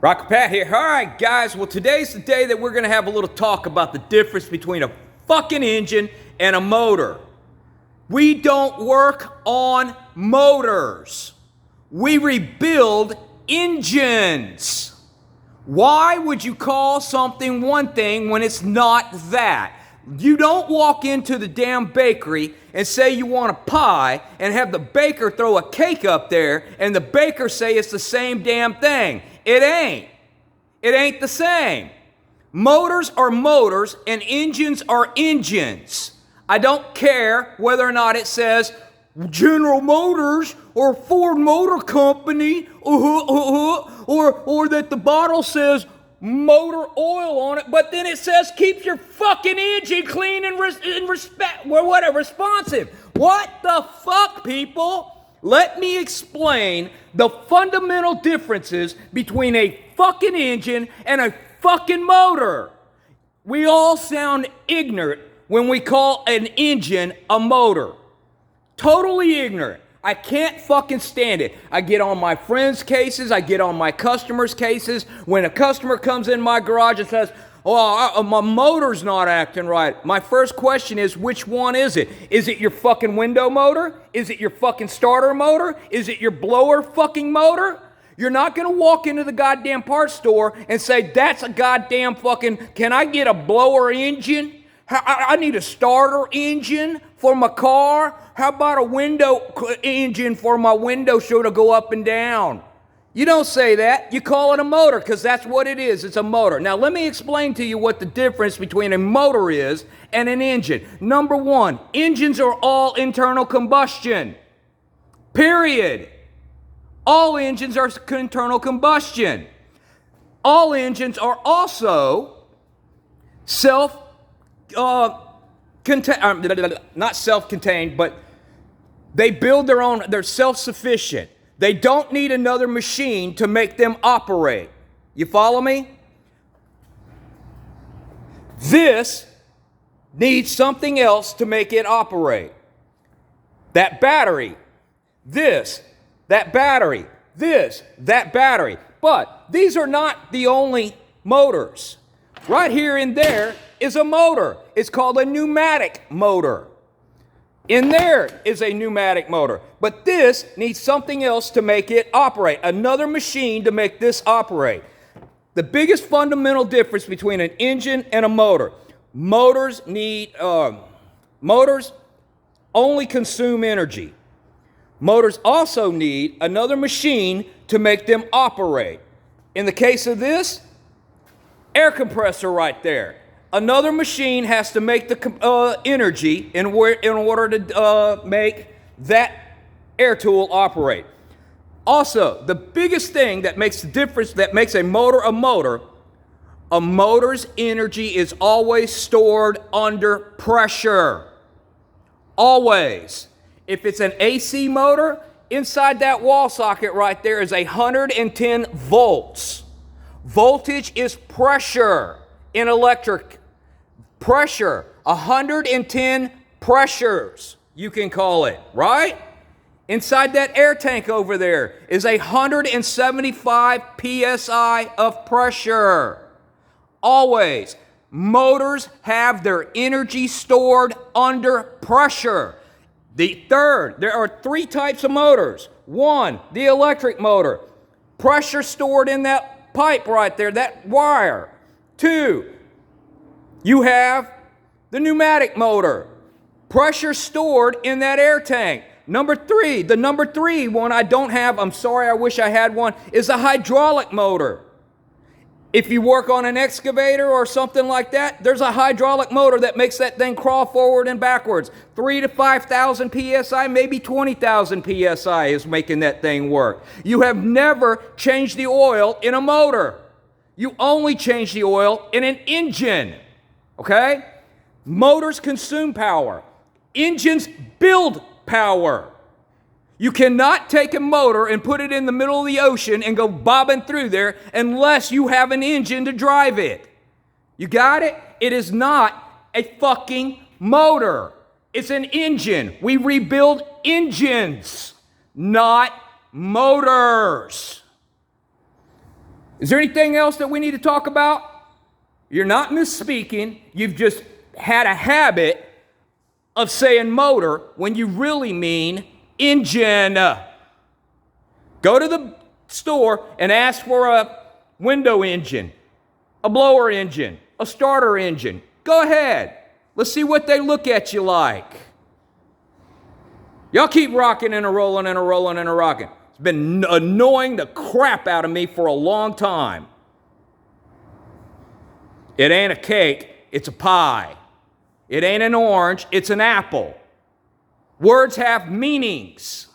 Rocker Pat here. All right, guys. Well, today's the day that we're going to have a little talk about the difference between a fucking engine and a motor. We don't work on motors. We rebuild engines. Why would you call something one thing when it's not that? You don't walk into the damn bakery and say you want a pie and have the baker throw a cake up there and the baker say it's the same damn thing. It ain't. It ain't the same. Motors are motors and engines are engines. I don't care whether or not it says General Motors or Ford Motor Company or that the bottle says motor oil on it, but then it says keep your fucking engine clean and responsive. What the fuck, people? Let me explain the fundamental differences between a fucking engine and a fucking motor. We all sound ignorant when we call an engine a motor. Totally ignorant. I can't fucking stand it. I get on my friends' cases. I get on my customers' cases. When a customer comes in my garage and says, my motor's not acting right. My first question is, which one is it? Is it your fucking window motor? Is it your fucking starter motor? Is it your blower fucking motor? You're not going to walk into the goddamn parts store and say, that's a goddamn fucking, can I get a blower engine? I need a starter engine for my car. How about a window engine for my window so to go up and down? You don't say that. You call it a motor because that's what it is. It's a motor. Now, let me explain to you what the difference between a motor is and an engine. Number one, engines are all internal combustion. Period. All engines are internal combustion. All engines are also not self-contained, but they build their own, they're self-sufficient. They don't need another machine to make them operate. You follow me? This needs something else to make it operate. That battery. This. That battery. This. That battery. But these are not the only motors. Right here and there is a motor. It's called a pneumatic motor. In there is a pneumatic motor. But this needs something else to make it operate. Another machine to make this operate. The biggest fundamental difference between an engine and a motor. Motors only consume energy. Motors also need another machine to make them operate. In the case of this, air compressor right there. Another machine has to make the energy in order to make that air tool operate. Also, the biggest thing that makes the difference, that makes a motor's energy is always stored under pressure. Always. If it's an AC motor, inside that wall socket right there is 110 volts. Voltage is pressure in electric. Pressure, 110 pressures, you can call it, right? Inside that air tank over there is 175 psi of pressure. Always. Motors have their energy stored under pressure. There are three types of motors. One, the electric motor. Pressure stored in that pipe right there, that wire. Two, you have the pneumatic motor. Pressure stored in that air tank. Number three, the number three one I don't have, I'm sorry, I wish I had one, is a hydraulic motor. If you work on an excavator or something like that, there's a hydraulic motor that makes that thing crawl forward and backwards. 3,000 to 5,000 psi, maybe 20,000 psi is making that thing work. You have never changed the oil in a motor. You only change the oil in an engine. Okay? Motors consume power. Engines build power. You cannot take a motor and put it in the middle of the ocean and go bobbing through there unless you have an engine to drive it. You got it? It is not a fucking motor. It's an engine. We rebuild engines, not motors. Is there anything else that we need to talk about? You're not misspeaking. You've just had a habit of saying motor when you really mean engine. Go to the store and ask for a window engine, a blower engine, a starter engine. Go ahead. Let's see what they look at you like. Y'all keep rocking and a rolling and a rolling and a rocking. It's been annoying the crap out of me for a long time. It ain't a cake, it's a pie. It ain't an orange, it's an apple. Words have meanings.